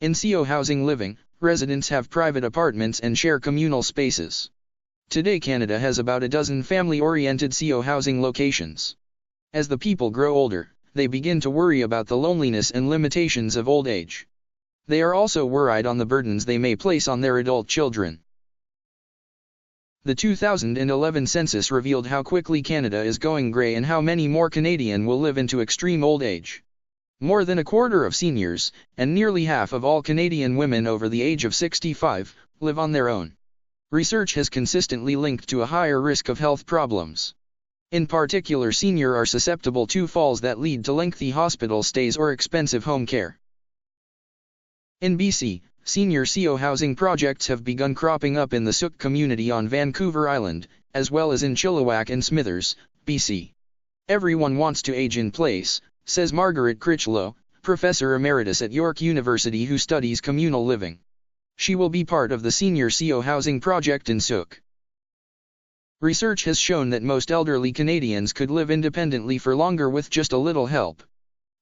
In CO housing living, residents have private apartments and share communal spaces. Today Canada has about a dozen family-oriented CO housing locations. As the people grow older, they begin to worry about the loneliness and limitations of old age. They are also worried on the burdens they may place on their adult children. The 2011 census revealed how quickly Canada is going grey and how many more Canadians will live into extreme old age. More than a quarter of seniors, and nearly half of all Canadian women over the age of 65, live on their own. Research has consistently linked to a higher risk of health problems. In particular, seniors are susceptible to falls that lead to lengthy hospital stays or expensive home care. In BC, senior CO housing projects have begun cropping up in the Sook community on Vancouver Island, as well as in Chilliwack and Smithers, BC. Everyone wants to age in place, says Margaret Critchlow, professor emeritus at York University who studies communal living. She will be part of the senior CO housing project in Sook. Research has shown that most elderly Canadians could live independently for longer with just a little help.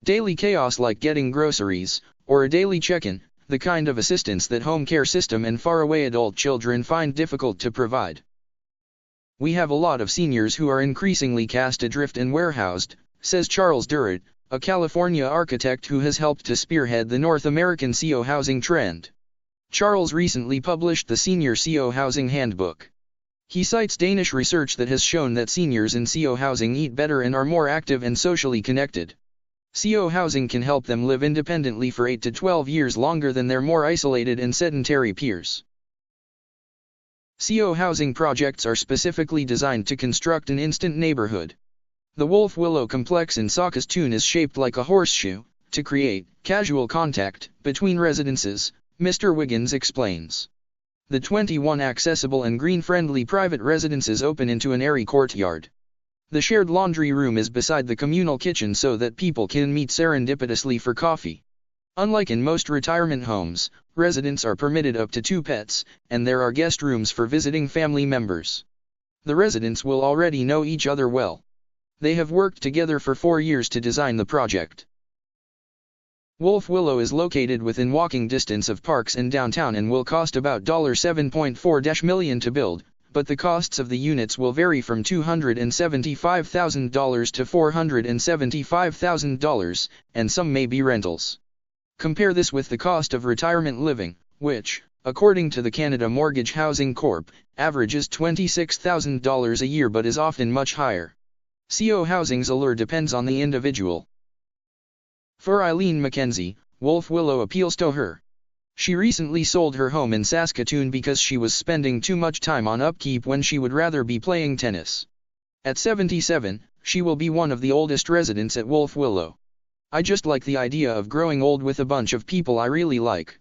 Daily chaos like getting groceries, or a daily check-in, the kind of assistance that home care system and faraway adult children find difficult to provide. We have a lot of seniors who are increasingly cast adrift and warehoused, says Charles Durrett, a California architect who has helped to spearhead the North American CO housing trend. Charles recently published the Senior CO Housing Handbook. He cites Danish research that has shown that seniors in CO housing eat better and are more active and socially connected. CO housing can help them live independently for 8 to 12 years longer than their more isolated and sedentary peers. CO housing projects are specifically designed to construct an instant neighborhood. The Wolf Willow complex in Saskatoon is shaped like a horseshoe, to create casual contact between residences, Mr. Wiggins explains. The 21 accessible and green-friendly private residences open into an airy courtyard. The shared laundry room is beside the communal kitchen so that people can meet serendipitously for coffee. Unlike in most retirement homes, residents are permitted up to 2 pets, and there are guest rooms for visiting family members. The residents will already know each other well. They have worked together for 4 years to design the project. Wolf Willow is located within walking distance of parks and downtown and will cost about $7.4 million to build, but the costs of the units will vary from $275,000 to $475,000, and some may be rentals. Compare this with the cost of retirement living, which, according to the Canada Mortgage Housing Corp., averages $26,000 a year but is often much higher. CO housing's allure depends on the individual. For Eileen McKenzie, Wolf Willow appeals to her. She recently sold her home in Saskatoon because she was spending too much time on upkeep when she would rather be playing tennis. At 77, she will be one of the oldest residents at Wolf Willow. I just like the idea of growing old with a bunch of people I really like.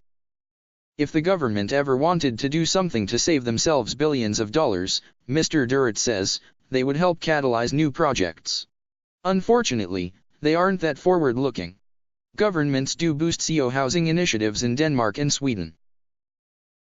If the government ever wanted to do something to save themselves billions of dollars, Mr. Durrett says, they would help catalyze new projects. Unfortunately, they aren't that forward-looking. Governments do boost CO housing initiatives in Denmark and Sweden.